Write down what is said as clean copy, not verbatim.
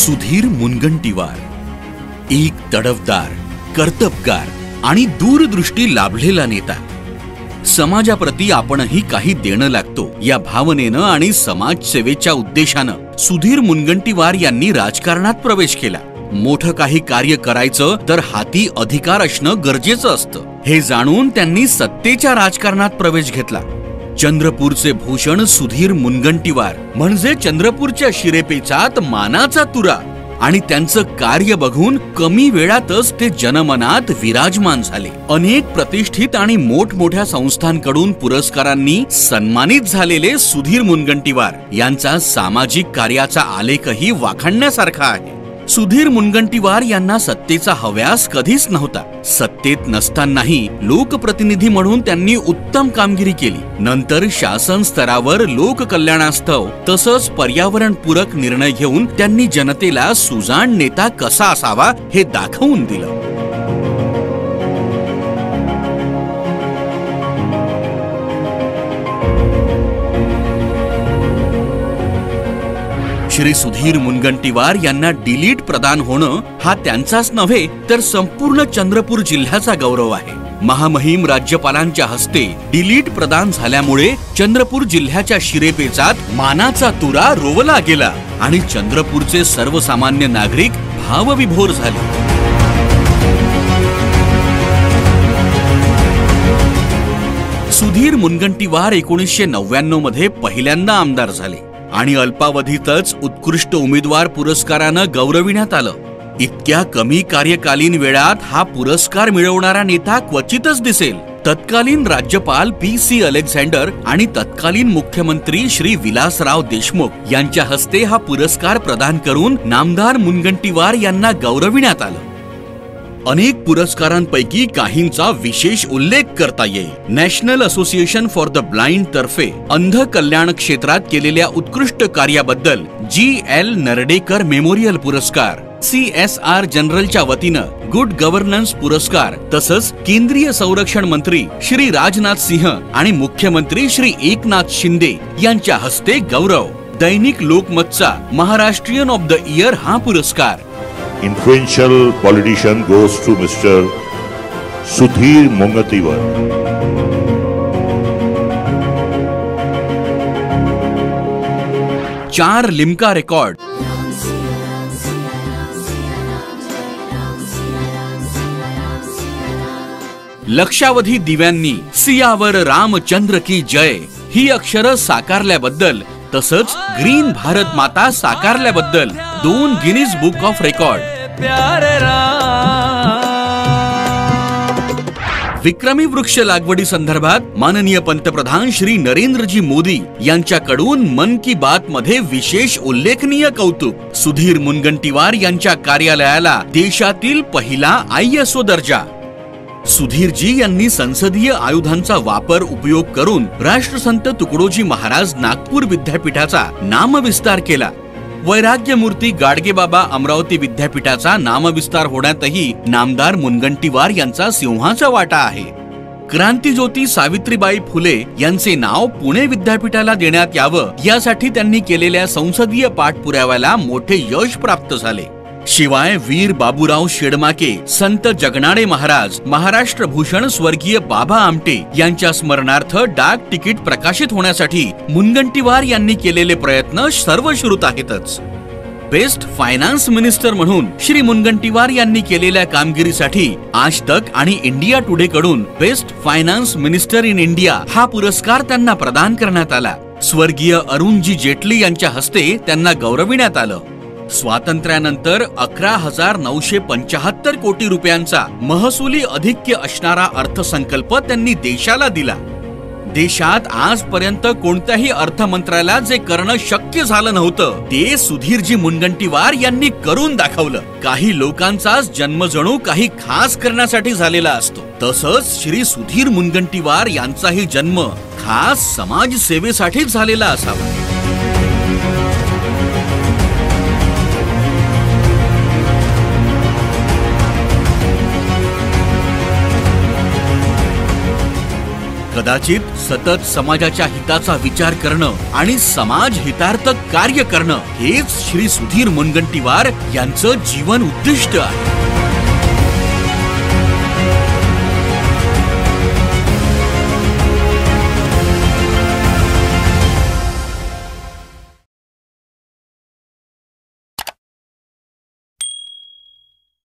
सुधीर मुनगंटीवार एक तडफदार, कर्तबगार आणि दूरदृष्टी लाभलेला नेता। समाजाप्रती आपणही काही देणं लागतो या भावनेनं आणि समाजसेवेच्या उद्देशानं सुधीर मुनगंटीवार यांनी राजकारणात प्रवेश केला। मोठं काही कार्य करायचं तर हाती अधिकार असणं गरजेचं असतं, हे जाणून त्यांनी सत्तेच्या राजकारणात प्रवेश घेतला। चंद्रपूरचे भूषण सुधीर मुनगंटीवार म्हणजे चंद्रपूरच्या शिरेपेचात मानाचा तुरा आणि त्यांचं कार्य बघून कमी वेळातच ते जनमनात विराजमान झाले। अनेक प्रतिष्ठित आणि मोठमोठ्या संस्थांकडून पुरस्कारांनी सन्मानित झालेले सुधीर मुनगंटीवार यांचा सामाजिक कार्याचा आलेखही वाखाणण्यासारखा आहे। सुधीर मुनगंटीवार यांना सत्तेचा हव्यास कधीच नव्हता। सत्तेत नसतानाही लोकप्रतिनिधी म्हणून त्यांनी उत्तम कामगिरी केली। नंतर शासन स्तरावर लोककल्याणास्तव तसंच पर्यावरणपूरक निर्णय घेऊन त्यांनी जनतेला सुजाण नेता कसा असावा हे दाखवून दिलं। श्री सुधीर मुनगंटीवार यांना डिलीट प्रदान होणं हा त्यांचाच नव्हे तर संपूर्ण चंद्रपूर जिल्ह्याचा गौरव आहे। महामहिम राज्यपालांच्या हस्ते डिलीट प्रदान झाल्यामुळे चंद्रपूर जिल्ह्याच्या शिरेपेचात मानाचा तुरा रोवला गेला आणि चंद्रपूरचे सर्वसामान्य नागरिक भावविभोर झाले। सुधीर मुनगंटीवार 1999 मध्ये पहिल्यांदा आमदार झाले आणि अल्पावधीतच उत्कृष्ट उमेदवार पुरस्कारानं गौरविण्यात आलं। इतक्या कमी कार्यकालीन वेळात हा पुरस्कार मिळवणारा नेता क्वचितच दिसेल। तत्कालीन राज्यपाल पी.सी. अलेक्झांडर आणि तत्कालीन मुख्यमंत्री श्री विलासराव देशमुख यांच्या हस्ते हा पुरस्कार प्रदान करून नामदार मुनगंटीवार यांना गौरविण्यात आलं। अनेक पुरस्कारांपैकी काहींचा विशेष उल्लेख करता येईल। National association for the blind तर्फे अंध कल्याण क्षेत्रात केलेल्या उत्कृष्ट कार्याबद्दल जी.एल. नरडेकर मेमोरियल पुरस्कार, CSR जनरलच्या वतीनं गुड गव्हर्नन्स पुरस्कार तसंच केंद्रीय संरक्षण मंत्री श्री राजनाथ सिंह आणि मुख्यमंत्री श्री एकनाथ शिंदे यांच्या हस्ते गौरव। दैनिक लोकमतचा महाराष्ट्रीयन ऑफ द इयर हा पुरस्कार Influential politician goes to Mr. Sudhir Mungantiwar. चार लिम्का रेकॉर्ड, लक्षावधी दिव्यांनी सियावर रामचंद्र की जय ही अक्षरं साकारल्याबद्दल तसंच ग्रीन भारत माता साकारल्याबद्दल 2 गिनीज बुक ऑफ रेकॉर्ड। विक्रमी वृक्ष लागवडी संदर्भात माननीय पंतप्रधान श्री नरेंद्रजी मोदी यांच्याकडून मन की बात मध्ये विशेष उल्लेखनीय कौतुक। सुधीर मुनगंटीवार यांच्या कार्यालयाला देशातील पहिला ISO दर्जा। सुधीरजी यांनी संसदीय आयुधांचा वापर उपयोग करून राष्ट्रसंत तुकडोजी महाराज नागपूर विद्यापीठाचा नामविस्तार केला। वैराग्यमूर्ती गाडगेबाबा अमरावती विद्यापीठाचा नामविस्तार होण्यातही नामदार मुनगंटीवार यांचा सिंहाचा वाटा आहे। क्रांतिज्योती सावित्रीबाई फुले यांचे नाव पुणे विद्यापीठाला देण्यात यावं यासाठी त्यांनी केलेल्या संसदीय पाठपुराव्याला मोठे यश प्राप्त झाले। शिवाय वीर बाबूराव शेडमाके, संत जगनाडे महाराज, महाराष्ट्र भूषण स्वर्गीय बाबा आमटे यांच्या स्मरणार्थ डाक तिकीट प्रकाशित होण्यासाठी मुनगंटीवार यांनी केलेले प्रयत्न सर्वश्रुत आहेतच। बेस्ट फायनान्स मिनिस्टर म्हणून श्री मुनगंटीवार यांनी केलेल्या कामगिरीसाठी आज तक आणि इंडिया टुडे कडून best finance minister in India हा पुरस्कार त्यांना प्रदान करण्यात आला। स्वर्गीय अरुणजी जेटली यांच्या हस्ते त्यांना गौरविण्यात आलं। स्वातंत्र्यानंतर 11,975 कोटी रुपयांचा महसुली अधिक्य असणारा अर्थसंकल्प त्यांनी देशाला दिला। देशात आजपर्यंत कोणत्याही अर्थमंत्र्याला जे करणं शक्य झालं नव्हतं ते सुधीरजी मुनगंटीवार यांनी करून दाखवलं। काही लोकांचा जन्म जणू काही खास करण्यासाठी झालेला असतो, तसंच श्री सुधीर मुनगंटीवार यांचाही जन्म खास समाजसेवेसाठीच झालेला असावा। कदाचित सतत समाजाच्या हिताचा विचार करणं आणि समाज हितार्थक कार्य करणं हेच श्री सुधीर मुनगंटीवार यांचं जीवन उद्दिष्ट आहे.